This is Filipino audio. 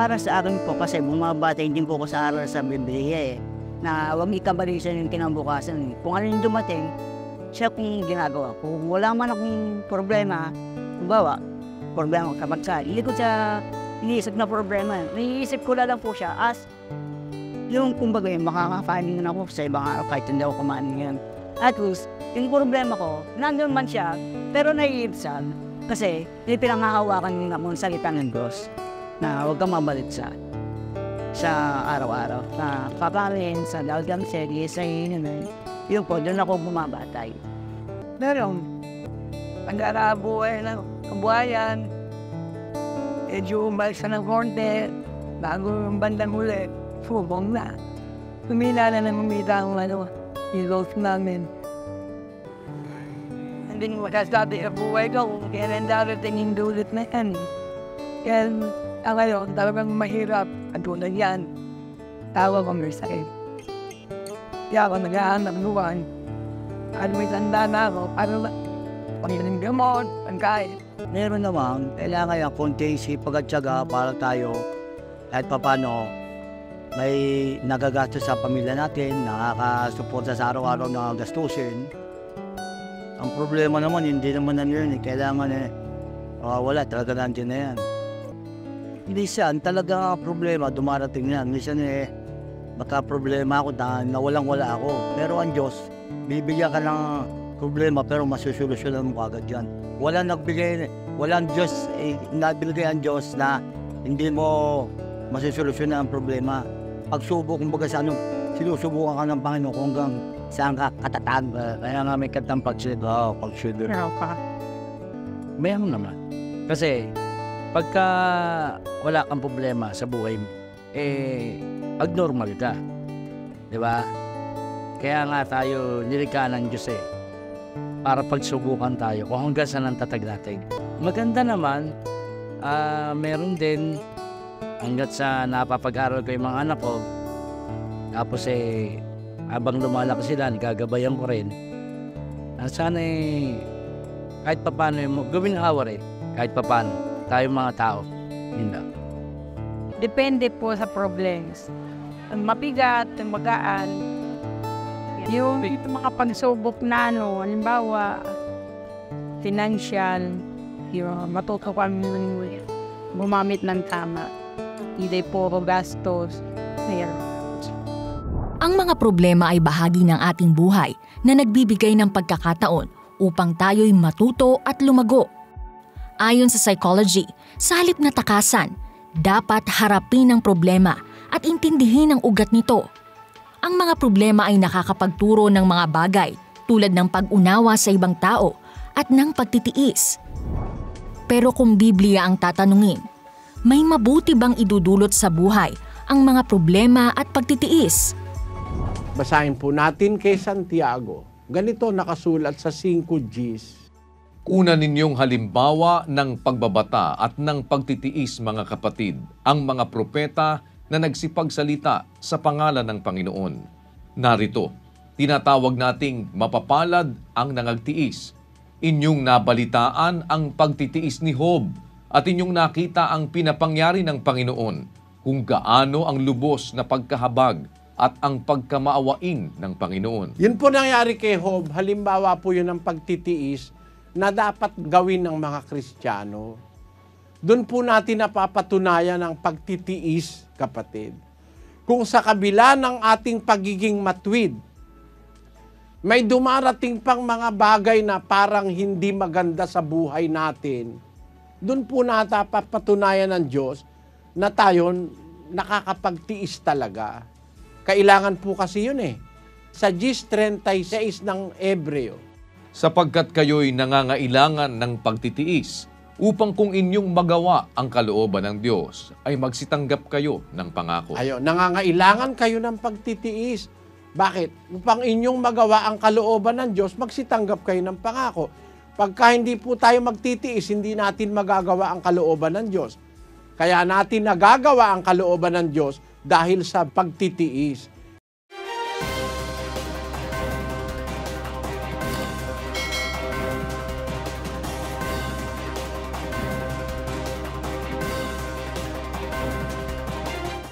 para sa akin po kasi bumabatay din po ko sa aral sa Biblia na huwag ikabalisan yung kinabukasan. Kung ano yung dumating, siya kung ginagawa ko. Kung wala man akong problema, problema kapag hindi ko siya iniisip na problema. Iniisip ko lang po siya as yung kumbaga yung makaka-finding na ako sa ibang araw kahit hindi ako kumain yan. At least, yung problema ko, nandun man siya, pero naiibsan. Kasi, yung pinangahawakan niya nga mong salita ng Diyos na huwag kang mabalit sa araw-araw. Na paparin sa Dalgam Serie, sa yun po, doon ako bumabatay. Meron, pag-arabuhay ng kabuhayan, medyo umalis na ng konti, bago yung bandang huli, subong na. Humila na umita ang heroes namin. Hindi mo masasabi sa buhay ko kung kailan darating yung dulot na yan. Kaya ngayon, talagang mahirap at tulad yan. Tawa ko may sakit. Kaya ako nag-aanap buwan. At may tanda na ako para pangyaring gamot, pangkain. Meron naman, kailangan yung konting sipag at tiyaga para tayo kahit papano may nagagastos sa pamilya natin, nakakasuporta sa araw-araw na gastusin. Ang problema naman, hindi naman na yun. Kailangan wala, talaga nandiyan na yan. Minsan, talaga problema, dumarating yan. Minsan baka problema ako na nawalang-wala ako. Pero ang Diyos, bibigyan ka ng problema pero masusolusyonan mo agad yan. Walang Diyos, nabigay ang Diyos na hindi mo masusolusyonan ang problema. Pagsubok, kumbaga sa sinusubukan ka ng Panginoon kung hanggang saan ka katatag. Kaya nga may katang pagsidra. Mayroon naman. Kasi, pagka wala kang problema sa buhay mo, abnormal ka. Diba? Kaya nga tayo nilikha ng Diyos para pagsubukan tayo kung hanggang saan ang tatag natin. Maganda naman, meron din hanggat sa napapag-aral ko yung mga anak ko. Tapos habang lumalaki sila, nagagabayan ko rin. Sana kahit papano gawin awa rin. Kahit papano, tayo mga tao. Yun lang. Depende po sa problems. Ang mabigat, ang magaan. Yung mga pagsubok na halimbawa, financial, yung matuto kami gumamit ng tama. Hindi puro gastos. Ang mga problema ay bahagi ng ating buhay na nagbibigay ng pagkakataon upang tayo'y matuto at lumago. Ayon sa psychology, sa halip na takasan, dapat harapin ang problema at intindihin ang ugat nito. Ang mga problema ay nakakapagturo ng mga bagay tulad ng pag-unawa sa ibang tao at ng pagtitiis. Pero kung Biblia ang tatanungin, may mabuti bang idudulot sa buhay ang mga problema at pagtitiis? Basahin po natin kay Santiago. Ganito nakasulat sa 5 Gs. Una ninyong halimbawa ng pagbabata at ng pagtitiis, mga kapatid, ang mga propeta na nagsipagsalita sa pangalan ng Panginoon. Narito, tinatawag nating mapapalad ang nangagtiis. Inyong nabalitaan ang pagtitiis ni Job at inyong nakita ang pinapangyari ng Panginoon kung gaano ang lubos na pagkahabag at ang pagkamaawain ng Panginoon. Yun po nangyari kay Job. Halimbawa po yun ang pagtitiis na dapat gawin ng mga Kristiyano. Doon po natin napapatunayan ang pagtitiis, kapatid. Kung sa kabila ng ating pagiging matwid, may dumarating pang mga bagay na parang hindi maganda sa buhay natin, doon po napapatunayan ng Diyos na tayo nakakapagtiis talaga. Kailangan po kasi yun Sa Gs 36 ng Hebreo. Sapagkat kayo'y nangangailangan ng pagtitiis, upang kung inyong magawa ang kalooban ng Diyos, ay magsitanggap kayo ng pangako. Nangangailangan kayo ng pagtitiis. Bakit? Upang inyong magawa ang kalooban ng Diyos, magsitanggap kayo ng pangako. Pagka hindi po tayo magtitiis, hindi natin magagawa ang kalooban ng Diyos. Kaya natin nagagawa ang kalooban ng Diyos dahil sa pagtitiis.